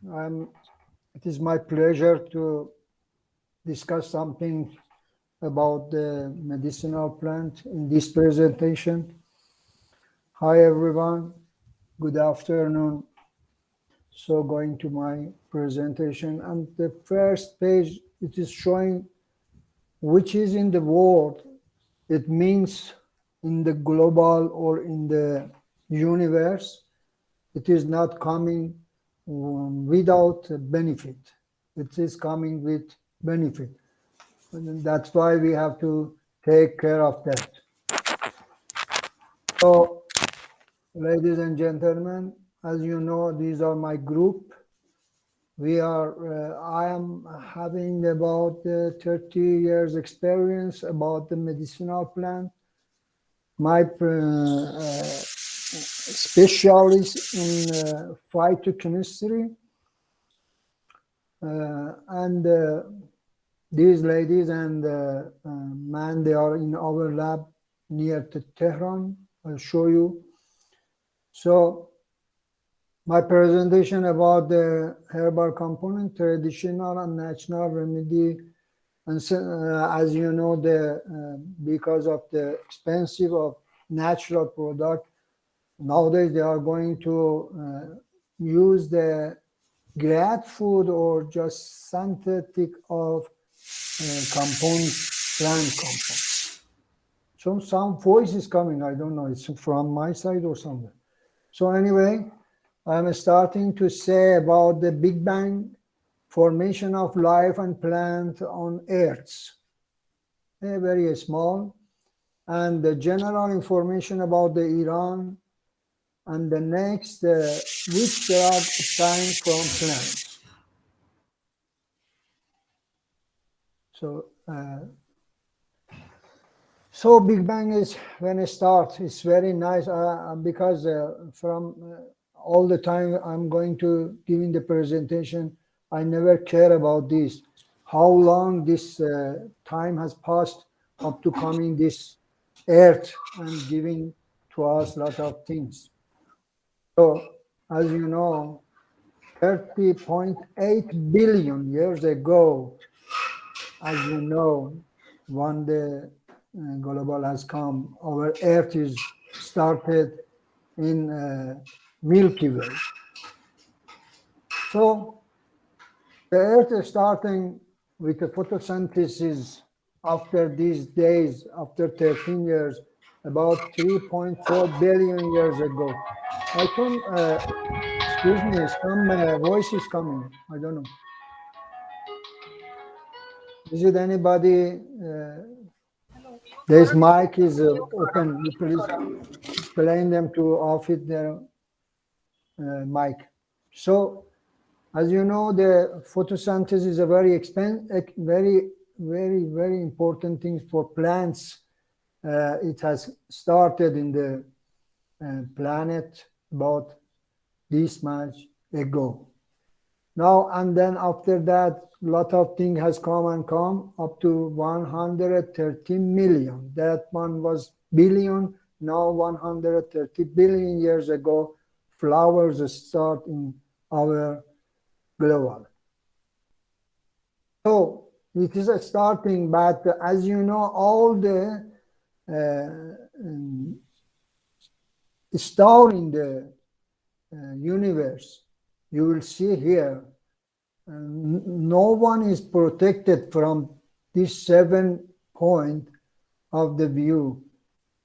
It is my pleasure to discuss something about the medicinal plant in this presentation. Hi everyone, good afternoon. So going to my presentation, and the first page, it is showing which is in the world. It means in the global or in the universe, it is not coming without benefit. It is coming with benefit. And that's why we have to take care of that. So, ladies and gentlemen, as you know, these are my group. I am having about 30 years experience about the medicinal plant. My specialist in phytochemistry, and these ladies and man, they are in our lab near to Tehran. I'll show you. So my presentation about the herbal component, traditional and natural remedy, and as you know, because of the expensive of natural product, nowadays they are going to use the grad food or just synthetic of plant compounds. So some voice is coming, I don't know, it's from my side or somewhere. So anyway, I'm starting to say about the Big Bang formation of life and plant on Earth. Very small. And the general information about the Iran, and the next, which drug obtained from plants. So Big Bang is when it starts. It's very nice because from all the time I'm going to giving the presentation, I never care about this. How long this time has passed up to coming this Earth and giving to us a lot of things. So as you know, 30.8 billion years ago, as you know, when the global has come, our Earth is started in Milky Way. So the Earth is starting with the photosynthesis after these days, after 13 years, about 3.4 billion years ago. I can, excuse me, some voice is coming. I don't know. Is it anybody? This mic is open. You please explain them to off it their mic. So, as you know, the photosynthesis is a very very important thing for plants. It has started in the planet about this much ago. Now and then after that, a lot of things has come up to 113 million. That one was billion. Now 130 billion years ago, flowers start in our global. So it is a starting, but as you know, all the star in the universe, you will see here, no one is protected from this 7 point of the view.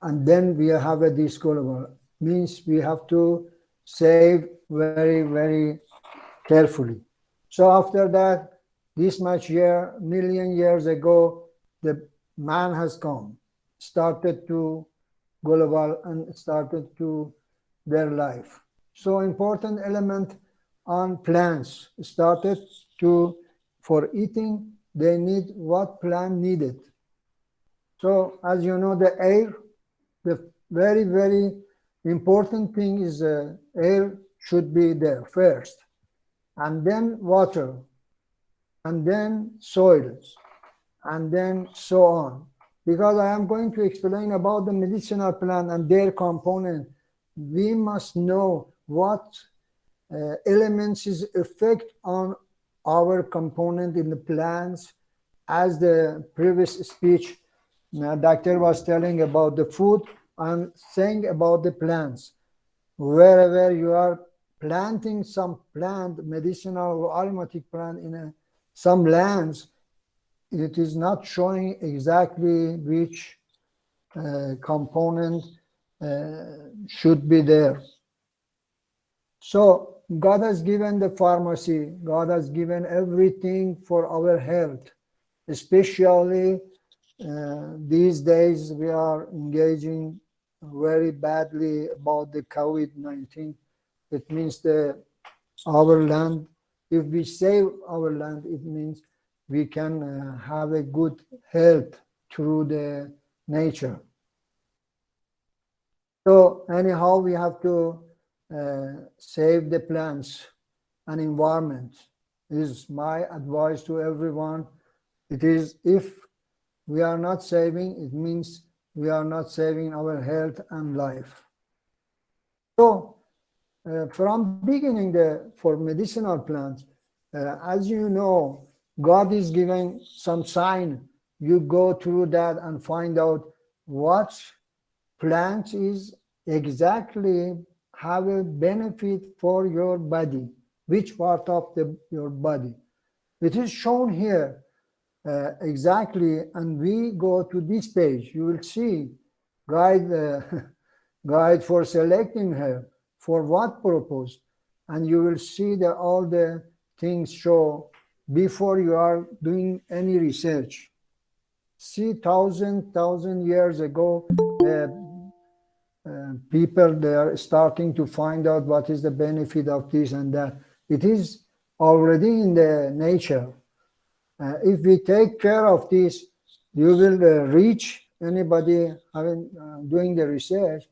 And then we have a global. Means we have to save very, very carefully. So after that, this much million years ago, the man has come, started to global and started to their life. So important element on plants started to, for eating, they need what plant needed. So as you know, the air, the very, very important thing is air should be there first, and then water, and then soils, and then so on. Because I am going to explain about the medicinal plant and their component, we must know what elements' effect on our component in the plants. As the previous speech, doctor was telling about the food, I'm saying about the plants. Wherever you are planting some plant, medicinal or aromatic plant in some lands, it is not showing exactly which component should be there. So God has given the pharmacy, God has given everything for our health, especially these days we are engaging very badly about the COVID-19. It means our land, if we save our land, it means we can have a good health through the nature. So anyhow, we have to save the plants and environment. This is my advice to everyone. It is, if we are not saving, it means we are not saving our health and life. So from beginning for medicinal plants, as you know, God is giving some sign. You go through that and find out what plant is exactly have a benefit for your body, which part of your body. It is shown here exactly, and we go to this page. You will see guide for selecting her, for what purpose, and you will see that all the things show before you are doing any research. See, thousand years ago, people, they are starting to find out what is the benefit of this and that. It is already in the nature. If we take care of this, you will reach anybody doing the research,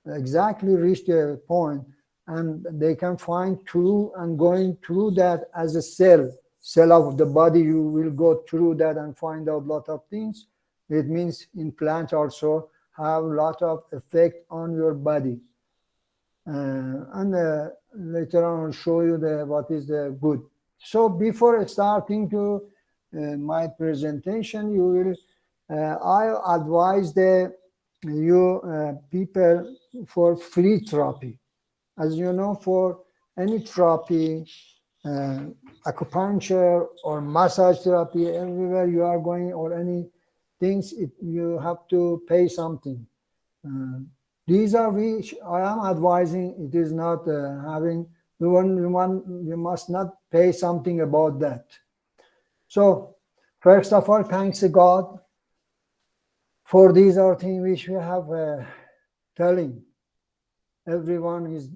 exactly reach the point, and they can find through and going through that as a cell of the body. You will go through that and find out a lot of things. It means in plants also have a lot of effect on your body. And later on I'll show you what is the good. So before starting to my presentation, I advise you people for free therapy. As you know, for any therapy, acupuncture or massage therapy, everywhere you are going, or any things, you have to pay something. These are which I am advising. It is not you must not pay something about that. So first of all, thanks to God for these are things which we have telling. Everyone is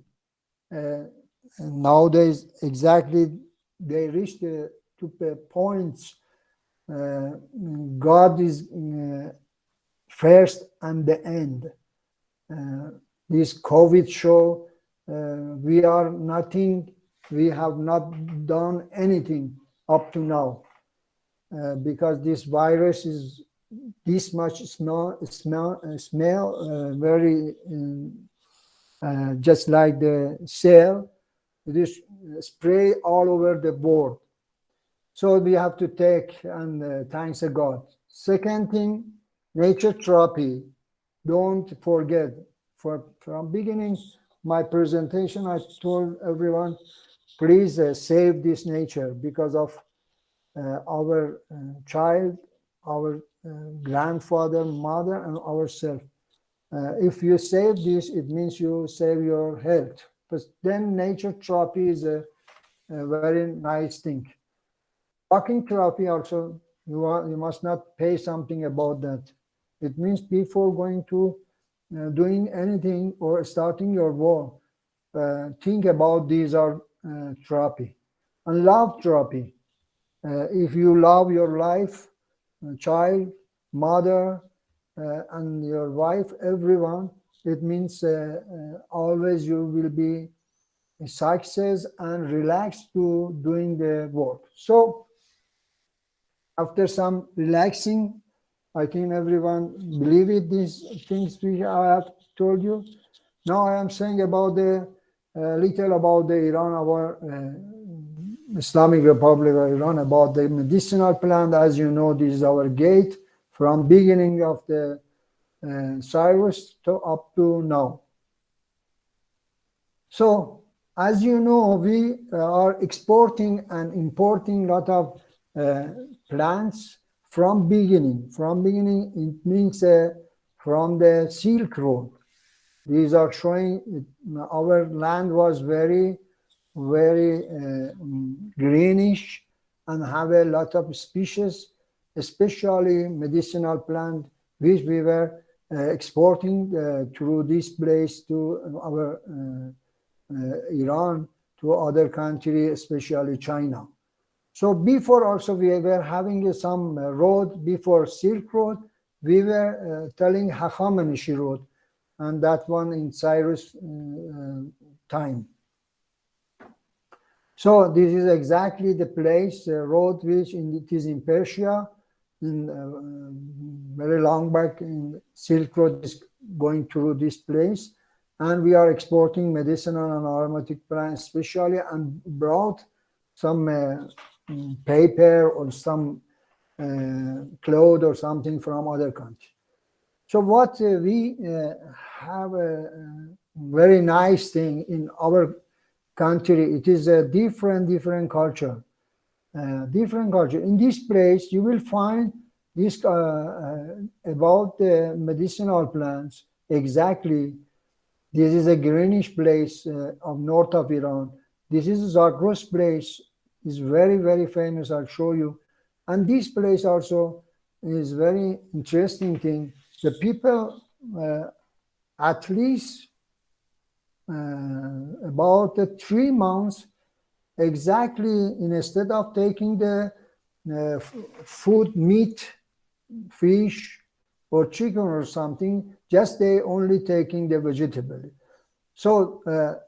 nowadays exactly, they reach to the points. God is first and the end. This COVID show, we are nothing, we have not done anything up to now, because this virus is this much smell very just like the cell. It is spray all over the board. So we have to take, and thanks to God. Second thing, nature therapy. Don't forget, from beginning my presentation, I told everyone, please save this nature because of our child, our grandfather, mother, and ourselves. If you save this, it means you save your health. But then nature therapy is a very nice thing. Walking therapy also, you must not pay something about that. It means before going to doing anything or starting your work, think about these are therapy. And love therapy. If you love your life, child, mother, and your wife, everyone, it means always you will be success and relaxed to doing the work. So after some relaxing, I think everyone believe it, these things which I have told you. Now I am saying about the a little about the Iran, our Islamic Republic of Iran, about the medicinal plant. As you know, this is our gate from beginning of the Cyrus to up to now. So, as you know, we are exporting and importing a lot of plants from beginning. From beginning, it means from the Silk Road. These are showing our land was very, very greenish and have a lot of species, especially medicinal plant, which we were exporting through this place to our Iran, to other countries, especially China. So before also we were having some road, before Silk Road, we were telling Hachameneshi Road, and that one in Cyrus time. So this is exactly the place, road which it is in Persia, in very long back in Silk Road is going through this place, and we are exporting medicinal and aromatic plants especially, and brought some paper or some cloth or something from other countries. So what we have a very nice thing in our country, it is a different culture. Different culture. In this place, you will find this about the medicinal plants. Exactly, this is a greenish place of north of Iran. This is Zagros place. Is very famous. I'll show you. And this place also is very interesting thing. The people at least about 3 months exactly, instead of taking the food, meat, fish or chicken or something, just they only taking the vegetable. So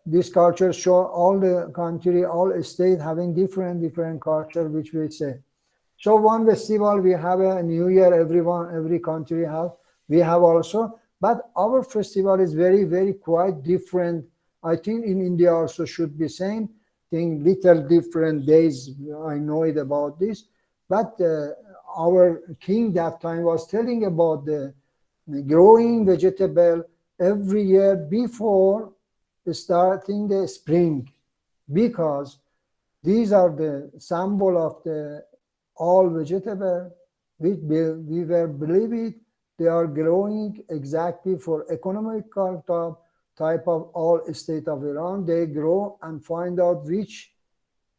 this culture show all the country, all state having different culture, which we say. So one festival we have a New Year, every country have. We have also, but our festival is very quite different. I think in India also should be same thing, little different days. I know it about this, but our king that time was telling about the growing vegetable every year before starting the spring, because these are the symbol of the all vegetable. We were believe it, they are growing exactly for economical type of all state of Iran. They grow and find out which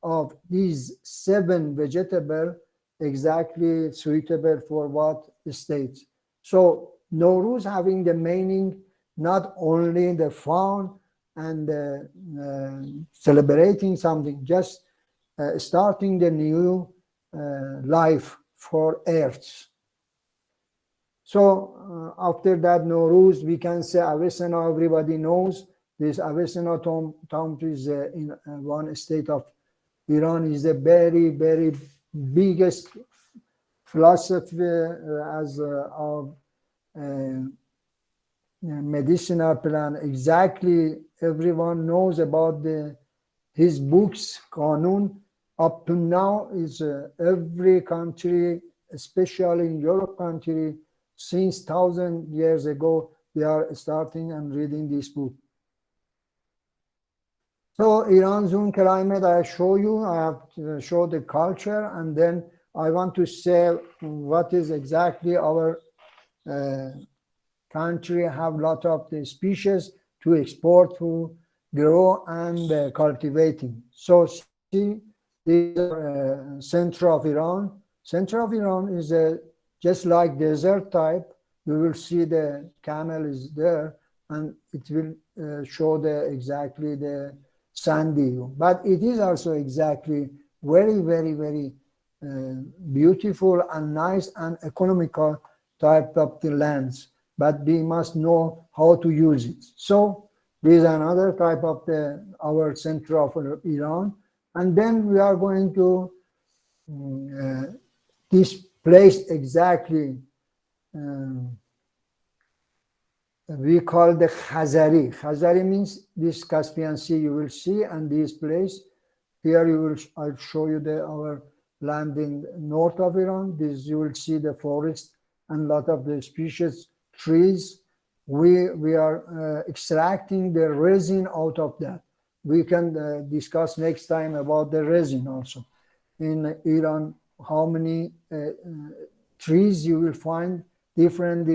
of these 7 vegetable exactly suitable for what states. So Nowruz having the meaning not only the fun and celebrating something, just starting the new life for earth. So after that Nowruz, we can say Avesena. Everybody knows this Avesena tomb is in one state of Iran, is the very biggest philosophy as our medicinal plan. Exactly, everyone knows about his books, Qanun. Up to now is every country, especially in Europe country, since 1,000 years ago, they are starting and reading this book. So Iran's own climate, I show you, I have showed the culture, and then I want to say what is exactly our country have lot of the species to export, to grow and cultivating. So see, this center of Iran. Center of Iran is just like desert type. You will see the camel is there, and it will show the exactly the sandy. But it is also exactly very beautiful and nice and economical type of the lands. But we must know how to use it. So this is another type of our center of Iran. And then we are going to this place exactly. we call the Khazari. Khazari means this Caspian Sea you will see, and this place here I'll show you our land in north of Iran. This you will see the forest and lot of the species trees. We are extracting the resin out of that. We can discuss next time about the resin also. In Iran, how many trees you will find, different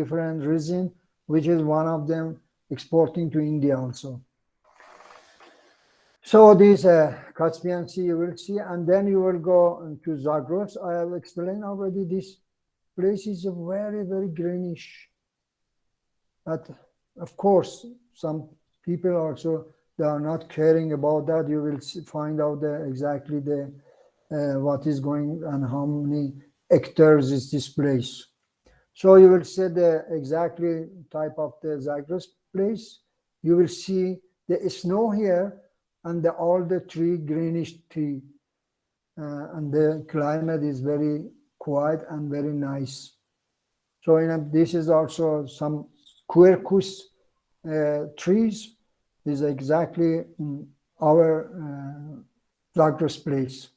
resin, which is one of them exporting to India also. So this Caspian Sea you will see, and then you will go to Zagros. I have explained already, this place is very greenish. But of course, some people also, they are not caring about that. You will find out exactly what is going and how many hectares is this place. So you will see the exactly type of the Zagros place. You will see the snow here and all the tree, greenish tree. And the climate is very quiet and very nice. So this is also some quercus trees is exactly our Zagros place.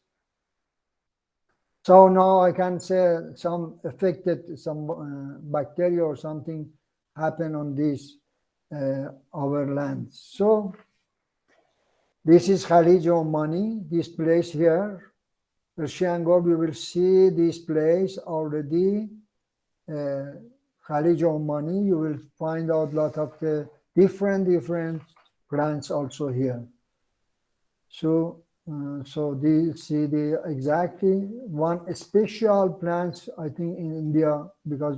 So now I can say some affected, some bacteria or something happen on this our land. So this is Khalij Omani, this place here. Persian Gulf, you will see this place already. Khalij Omani, you will find out a lot of the different plants also here. So see the exactly one special plants, I think, in India, because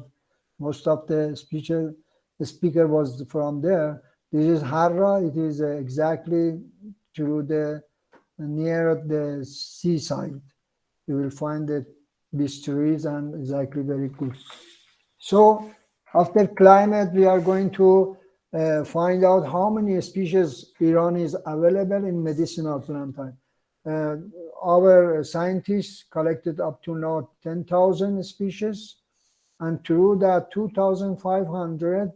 most of the speaker was from there. This is Harra. It is exactly to near the seaside. You will find these trees and exactly very good. So after climate, we are going to find out how many species Iran is available in medicinal plant type. Our scientists collected up to now 10,000 species, and through that 2,500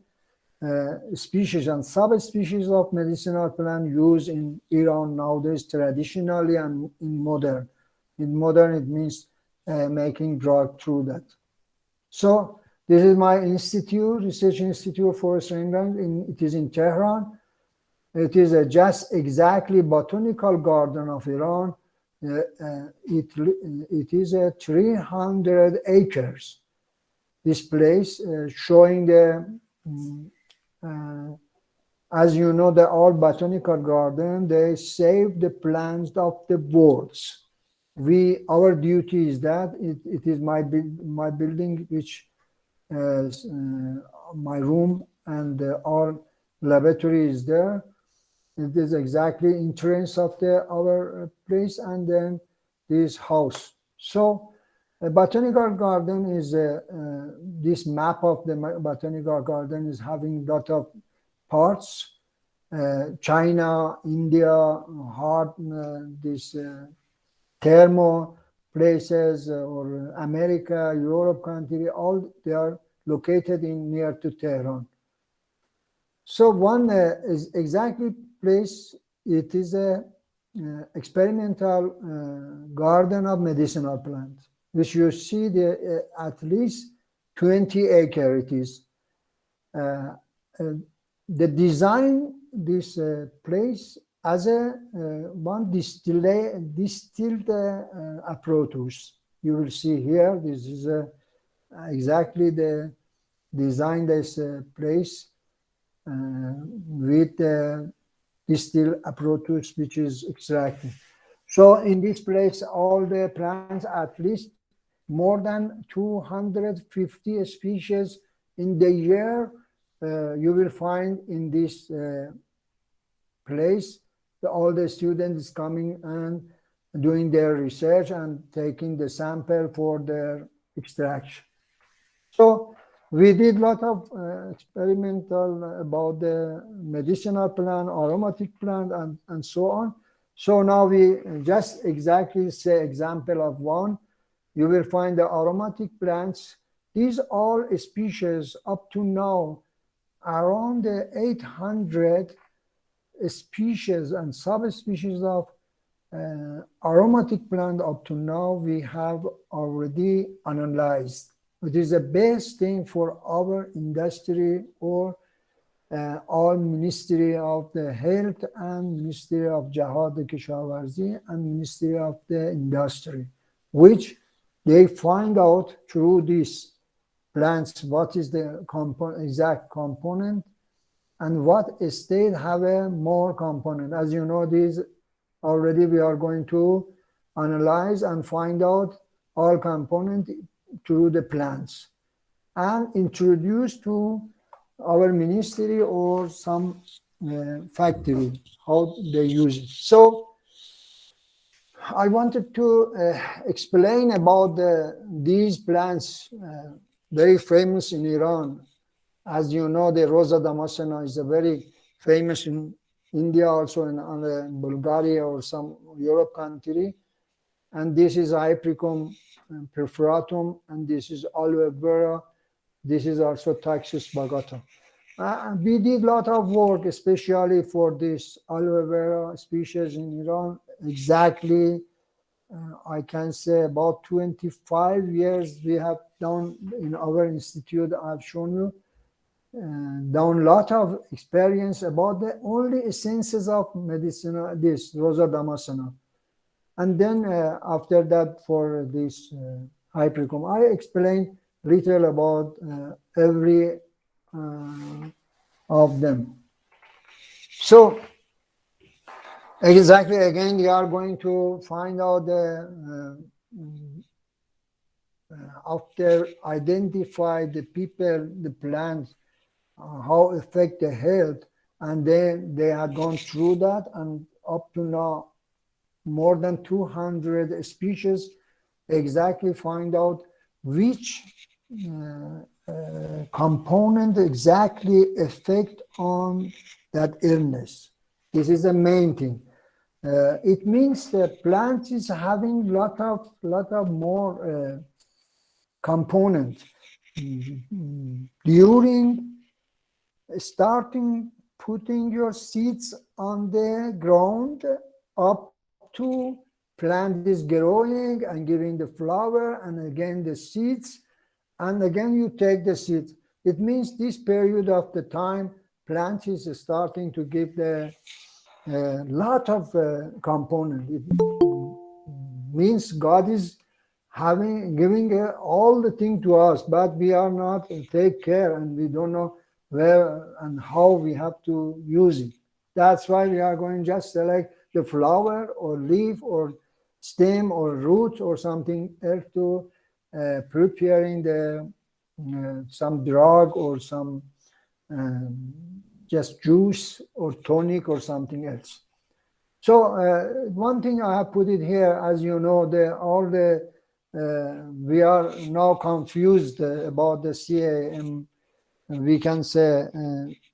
species and subspecies of medicinal plant used in Iran nowadays traditionally and in modern. In modern, it means making drug through that. So this is my institute, Research Institute for Swinland. It is in Tehran. It is just exactly botanical garden of Iran. It is 300 acres. This place showing as you know, the all botanical garden, they save the plants of the birds. Our duty is that it is my building, which my room and our laboratory is there. It is exactly entrance of our place, and then this house. So a botanical garden is this map of the botanical garden is having a lot of parts. China, India, this thermo places, or America, Europe country, all they are located near to Tehran. So one is exactly place, it is a experimental garden of medicinal plants, which you see at least 20 acres it is. The design this place as a one distilled approach. You will see here, this is exactly the design this place with the distilled approach which is extracted. So in this place, all the plants, at least more than 250 species in the year, you will find in this place. All the students coming and doing their research and taking the sample for their extraction. So we did a lot of experimental about the medicinal plant, aromatic plant, and so on. So now we just exactly say example of one. You will find the aromatic plants. These all species up to now around 800 species and subspecies of aromatic plant up to now we have already analyzed. It is the best thing for our industry or all Ministry of the Health and Ministry of Jihad Kishawarzi and Ministry of the Industry, which they find out through these plants what is the exact component and what state have a more component. As you know, these already we are going to analyze and find out all component through the plants and introduce to our ministry or some factory how they use it. So I wanted to explain about these plants, very famous in Iran. As you know, the Rosa damascena is a very famous in India, also in Bulgaria or some Europe country. And this is Hypericum perforatum, and this is aloe vera. This is also Taxus bagata. We did a lot of work, especially for this aloe vera species in Iran. Exactly, I can say about 25 years we have done in our institute. I've shown you done a lot of experience about the only essences of medicinal, this Rosa damascena. And then after that, for this Hypericum, I explained little about every of them. So exactly again, we are going to find out the after identify the people, the plants, how affect the health, and then they had gone through that, and up to now more than 200 species exactly find out which component exactly effect on that illness. This is the main thing. It means the plant is having lot of more components. During starting putting your seeds on the ground up to plant is growing and giving the flower and again the seeds, and again you take the seeds. It means this period of the time plant is starting to give the lot of component. It means God is giving all the thing to us, but we are not take care and we don't know where and how we have to use it. That's why we are going just select the flower or leaf or stem or root or something else to preparing the some drug or some just juice or tonic or something else. So one thing I have put it here, as you know, we are now confused about the CAM. We can say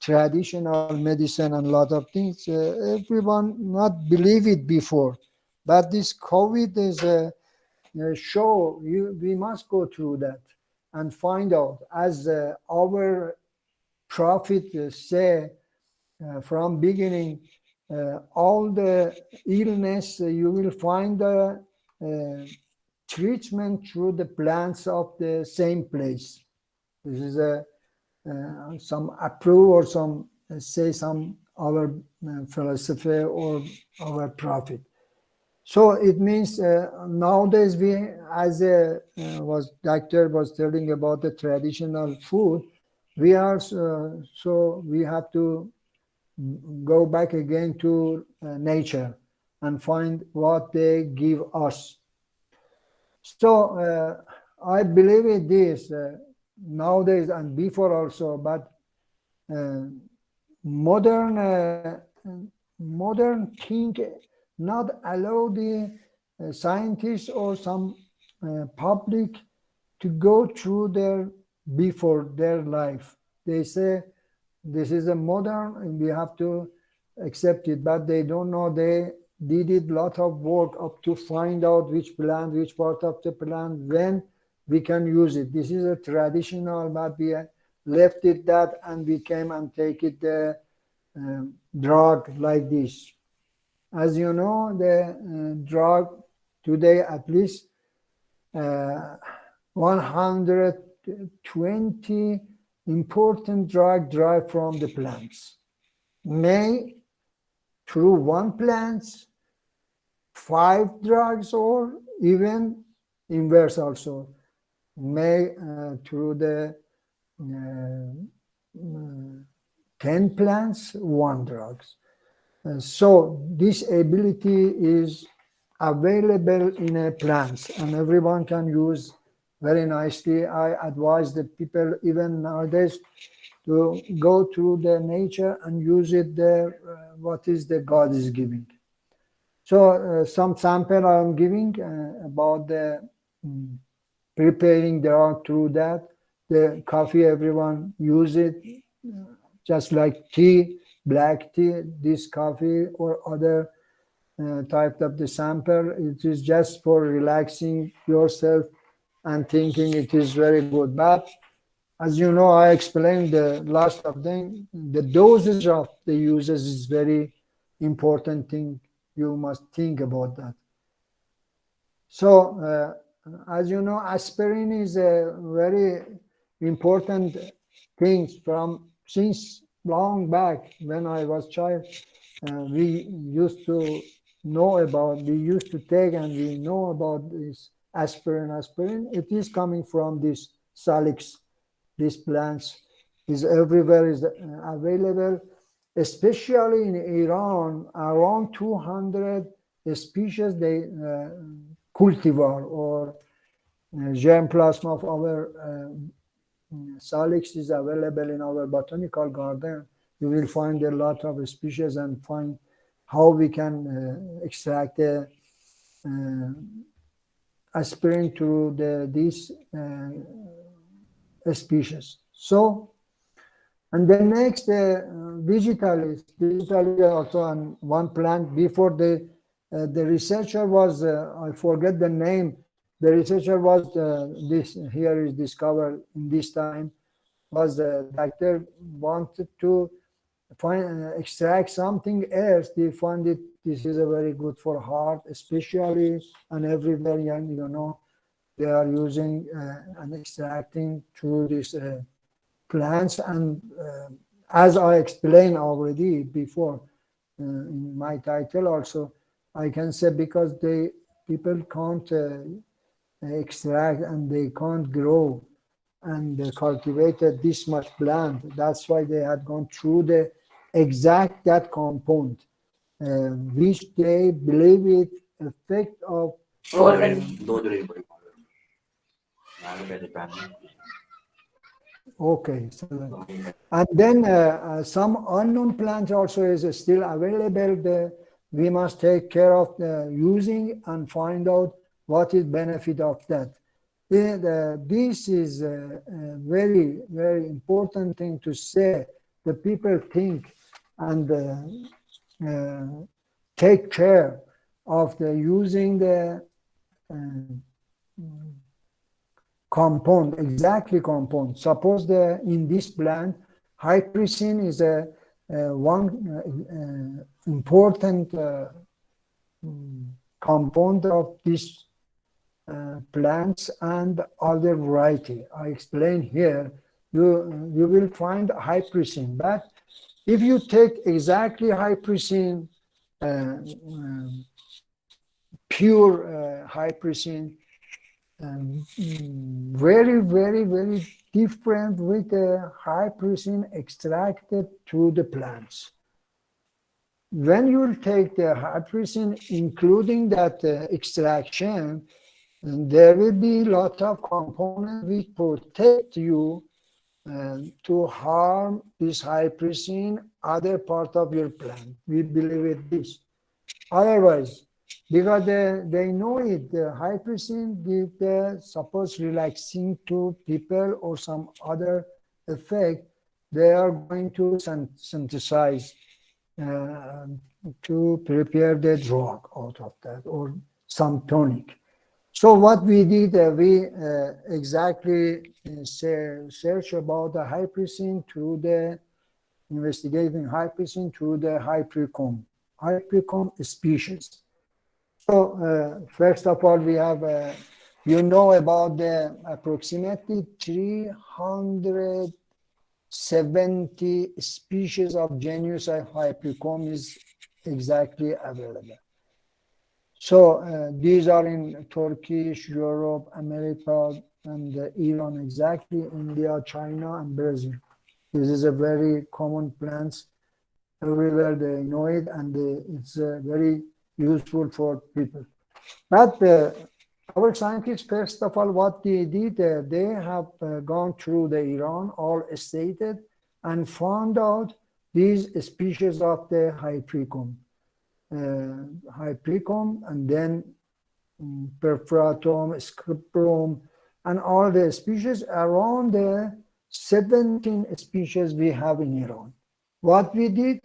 traditional medicine and a lot of things. Everyone not believe it before, but this COVID is a show. We must go through that and find out, as our prophet say from beginning, all the illness you will find the treatment through the plants of the same place. This is some approve or some say some our philosophy or our prophet. So it means nowadays we, as doctor was telling about the traditional food, we are so we have to go back again to nature and find what they give us. So I believe in this nowadays and before also, but modern think not allow the scientists or some public to go through their before their life. They say this is a modern and we have to accept it, but they don't know they did a lot of work up to find out which plant, which part of the plant, when we can use it. This is a traditional, but we left it that, and we came and take it the drug like this. As you know, the drug today at least 120 important drugs derived from the plants. May through one plant, 5 drugs, or even inverse also. May through the 10 plants, 1 drugs. So this ability is available in a plant, and everyone can use very nicely. I advise the people even nowadays to go to the nature and use it there, what is the God is giving. So some sample I'm giving about the preparing the art through that. The coffee, everyone use it, just like tea, black tea, this coffee or other type of the sample. It is just for relaxing yourself and thinking it is very good. But as you know, I explained the last of them, the dosage of the uses is very important thing. You must think about that. So, as you know, aspirin is a very important thing from since long back when I was child. We used to know about, we used to take and we know about this aspirin. Aspirin, it is coming from this salix. These plants is everywhere, is available, especially in Iran. Around 200 species they cultivar or germplasm of our salix is available in our botanical garden. You will find a lot of species and find how we can extract the aspirin through these species. So, and the next vegetalis also on one plant. Before the researcher was, I forget the name, the researcher was this here is discovered in this time, was the doctor wanted to find extract something else. They found it, this is a very good for heart, especially, and everywhere, you know, they are using and extracting through these plants. And as I explained already before in my title also, I can say because people can't extract and they can't grow and cultivate this much plant. That's why they had gone through the exact that compound, which they believe it effect of okay. So, and then some unknown plant also is still available. We must take care of using and find out what is benefit of that. This is a very, very important thing to say. The people think and take care of the using the compound, exactly compound. Suppose in this plant, hypericin is a one important compound of this plants and other variety. I explain here. You will find hypericin, but if you take exactly hypericin, pure hypericin, very, very, very different with the hypericin extracted through the plants. When you will take the hypericin, including that extraction, there will be a lot of components which protect you to harm this hypericin, other part of your plant. We believe it this. Otherwise, because they know it, the hypericin give the suppose relaxing to people or some other effect, they are going to synthesize to prepare the drug out of that or some tonic. So what we did, we exactly search about the hypericin through the investigating hypericin through the hypericum species. So first of all, we have you know about the approximately 370 species of genus hypericum is exactly available. So these are in Turkey, Europe, America, and Iran, exactly, India, China, and Brazil. This is a very common plant. Everywhere they know it, and it's very useful for people. But our scientists, first of all, what they did, they have gone through the Iran, all stated, and found out these species of the hypericum, and then perforatum, scriptum, and all the species around the 17 species we have in Iran. What we did,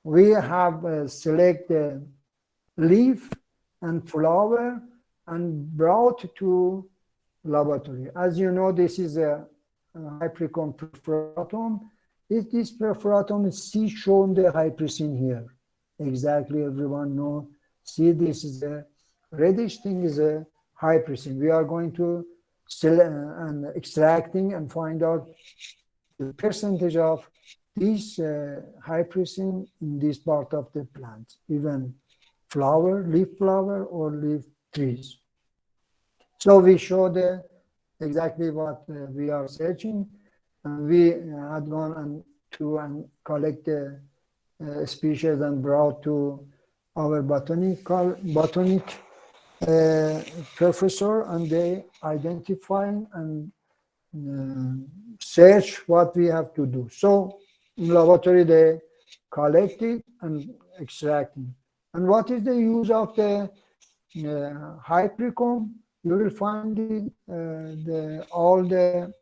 we have selected leaf and flower and brought to laboratory. As you know, this is a hypericum perforatum. If this perforatum is see shown the hypericin here. Exactly, everyone know. See, this is a reddish thing is a hypericin. We are going to and extracting and find out the percentage of this hypericin in this part of the plant, even flower, leaf flower, or leaf trees. So we show exactly what we are searching. We had gone and collect the species and brought to our botanic professor, and they identify and search what we have to do. So in laboratory they collect it and extract it. And what is the use of the hypericum? You will find all the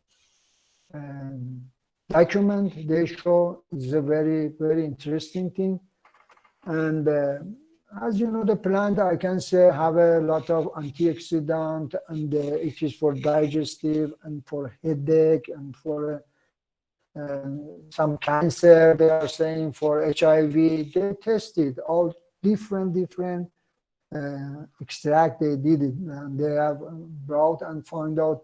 document they show is a very, very interesting thing. And as you know, the plant, I can say, have a lot of antioxidant, and it is for digestive and for headache and for some cancer. They are saying for HIV. They tested all different extract. They did it, and they have brought and found out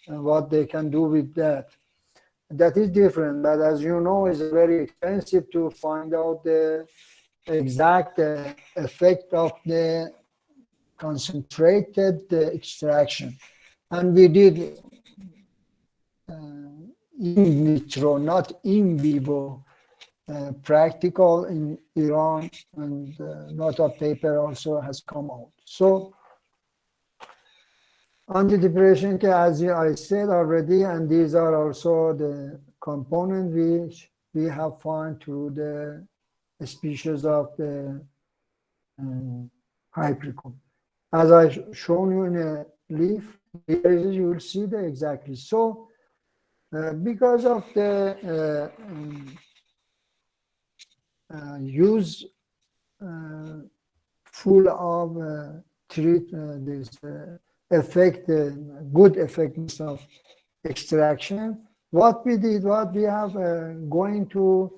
what they can do with that. That is different, but as you know, it's very expensive to find out the exact effect of the concentrated extraction. And we did in vitro, not in vivo, practical in Iran, and a lot of paper also has come out. So antidepressant, as I said already, and these are also the components which we have found through the species of the hypericum. As I shown you in a leaf, here you will see the exactly. So because of the use full of treat this effect, good effectiveness of extraction, what we did, what we have going to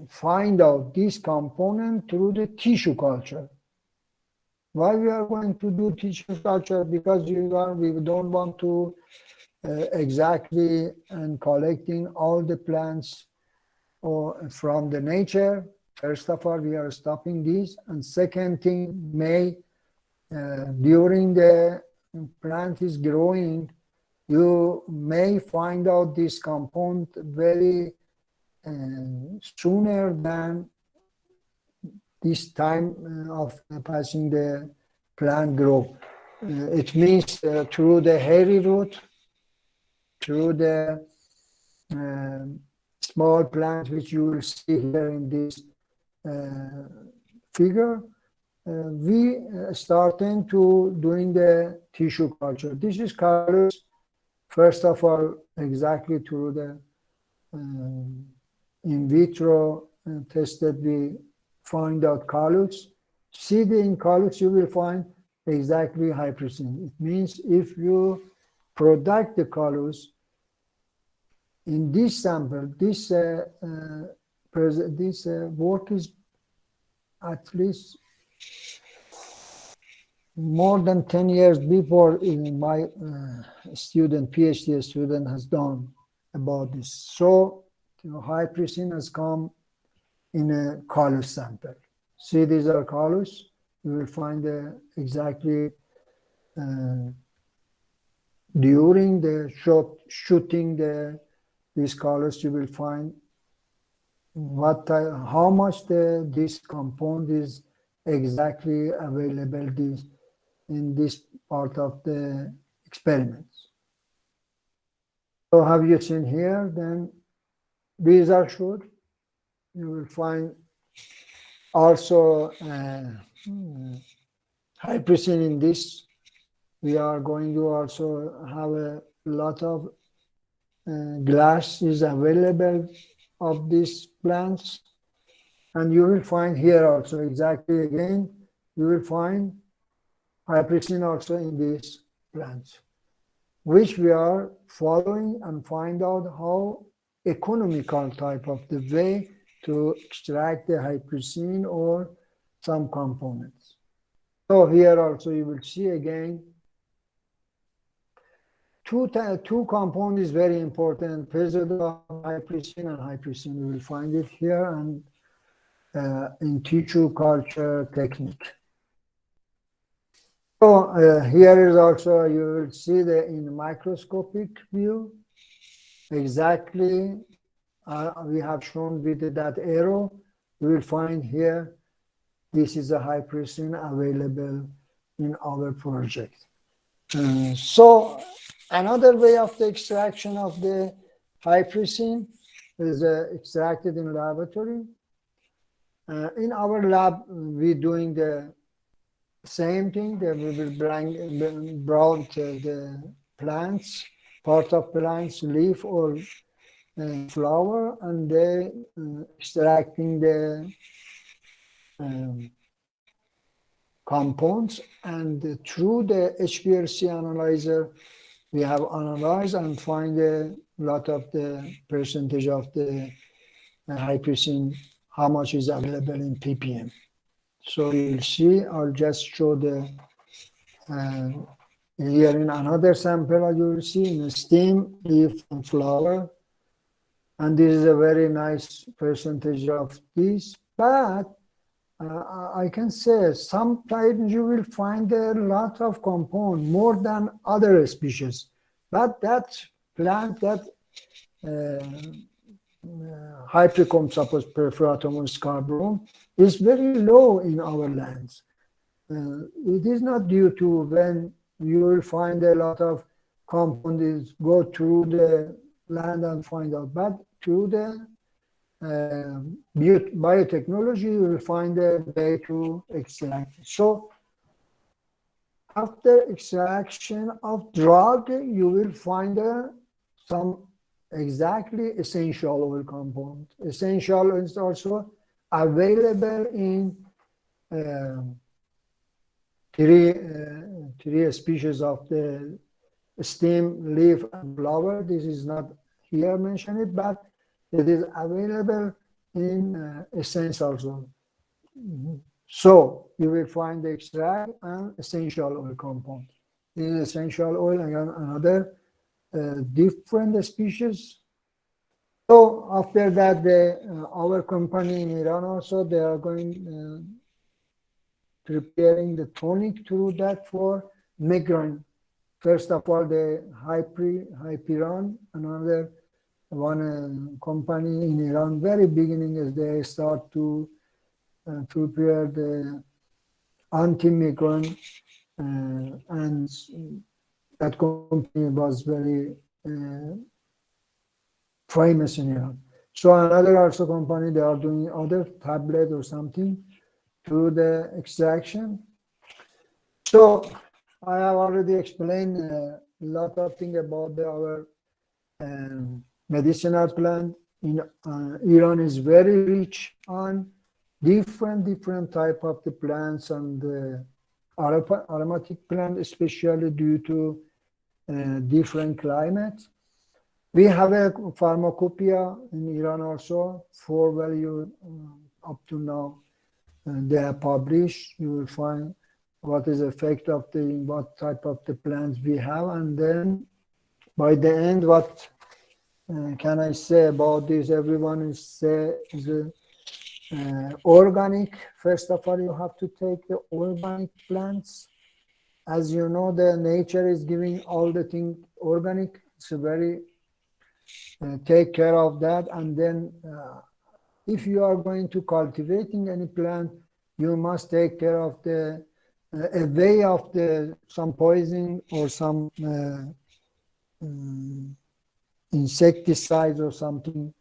find out this component through the tissue culture. Why we are going to do tissue culture? Because we don't want to exactly and collecting all the plants or from the nature. First of all, we are stopping this, and second thing, during the plant is growing, you may find out this compound very sooner than this time of passing the plant growth. It means through the hairy root, through the small plant which you will see here in this figure, we starting to doing the tissue culture. This is colors. First of all, exactly through the in vitro tested, we find out colors. See the in colors, you will find exactly hypericin. It means if you product the colors in this sample, this work is at least more than 10 years before my PhD student has done about this. So hypericin has come in a color sample. See, these are colors. You will find exactly during the shooting these colors, you will find how much this compound is exactly available in this part of the experiments. So have you seen here? Then these are sure. You will find also hypericin in this. We are going to also have a lot of glass is available of these plants. And you will find here also exactly again, you will find hypericin also in these plants, which we are following and find out how economical type of the way to extract the hypericin or some components. So here also you will see again two compounds is very important, hypericin and hypericin. You will find it here and in tissue culture technique. So here is also, you will see in microscopic view, exactly we have shown with that arrow, you will find here, this is a hypericin available in our project. So another way of the extraction of the hypericin is extracted in laboratory. In our lab, we're doing the same thing. We will brought the plants, part of plants, leaf or flower, and they extracting the compounds. And through the HPLC analyzer, we have analyzed and find a lot of the percentage of the hypericin, how much is available in ppm. So you'll see, I'll just show the here in another sample, you will see in a stem, leaf, and flower. And this is a very nice percentage of this. But I can say sometimes you will find a lot of compound, more than other species. But that plant, that Hypericum, suppose Perforatum scarborough, is very low in our lands. It is not due to when you will find a lot of compounds go through the land and find out, but through the biotechnology, you will find a way to extract. So after extraction of drug, you will find some exactly essential oil compound. Essential is also available in three species of the stem, leaf, and flower. This is not here mentioned, but it is available in essence also. So you will find the extract and essential oil compound. This is essential oil and another different species. So after that, our company in Iran also, they are going preparing the tonic through that for migraine. First of all, the Hyperon, another one company in Iran, very beginning as they start to prepare the anti-migraine, and that company was very famous in Iran. So another also company, they are doing other tablet or something through the extraction. So I have already explained a lot of things about our medicinal plant. In Iran is very rich on different type of the plants and aromatic plant, especially due to different climates. We have a pharmacopoeia in Iran also, 4 value up to now. They are published. You will find what is the effect of what type of the plants we have, and then by the end, what can I say about this? Everyone is organic. First of all, you have to take the organic plants. As you know, the nature is giving all the things organic. It's a very take care of that, and then if you are going to cultivating any plant, you must take care of the away of the some poison or some insecticides or something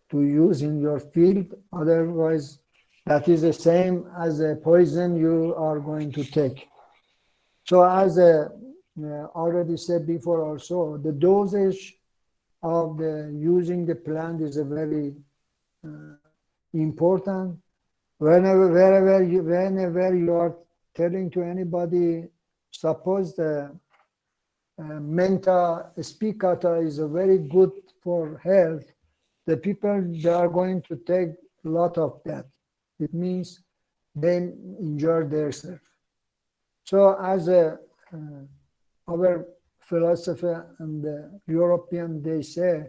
to use in your field. Otherwise, that is the same as a poison you are going to take. So as already said before also, the dosage of using the plant is a very important. Whenever you are telling to anybody, suppose the menta spicata is a very good for health, the people, they are going to take a lot of that. It means they enjoy themselves. So as our philosophy and the European, they say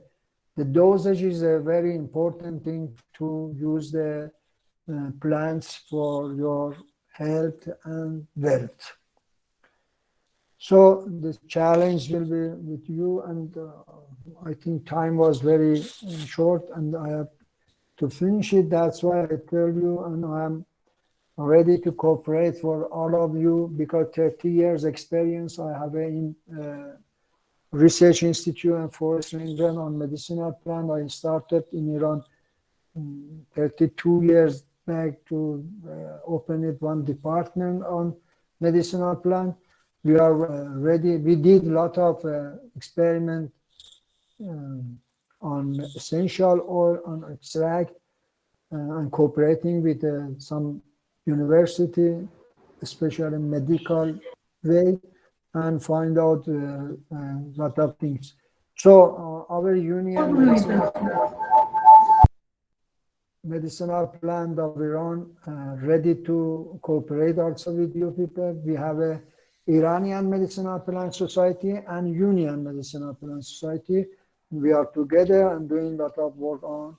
the dosage is a very important thing to use the plants for your health and wealth. So the challenge will be with you, and I think time was very short and I have to finish it. That's why I tell you, and I'm ready to cooperate for all of you, because 30 years experience I have in research institute and forest ranger on medicinal plant. I started in Iran 32 years back to open it one department on medicinal plant. We are ready. We did a lot of experiment on essential oil, on extract, and cooperating with some university, especially medical way, and find out a lot of things. So our union medicinal plant of Iran ready to cooperate also with you people. We have a Iranian Medicinal Plant Society and Union Medicinal Plant Society. We are together and doing a lot of work on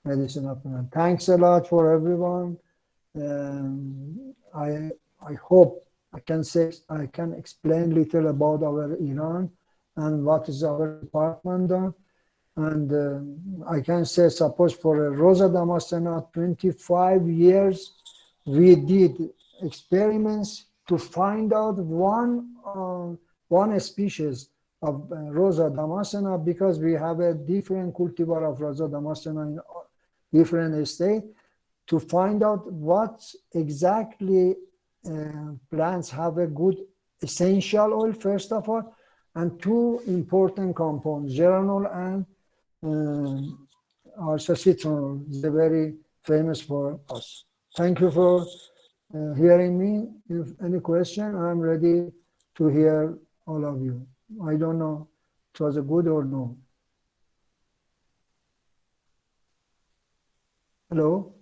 medicinal plant. Thanks a lot for everyone. I hope I can explain little about our Iran and what is our department done. And I can say, suppose for Rosa damascena, 25 years, we did experiments to find out one species of Rosa damascena, because we have a different cultivar of Rosa damascena in different state, to find out what exactly plants have a good essential oil, first of all, and two important compounds, geranol and also citronol, is very famous for us. Thank you for hearing me. If any question, I'm ready to hear all of you. I don't know if it was a good or no. Hello?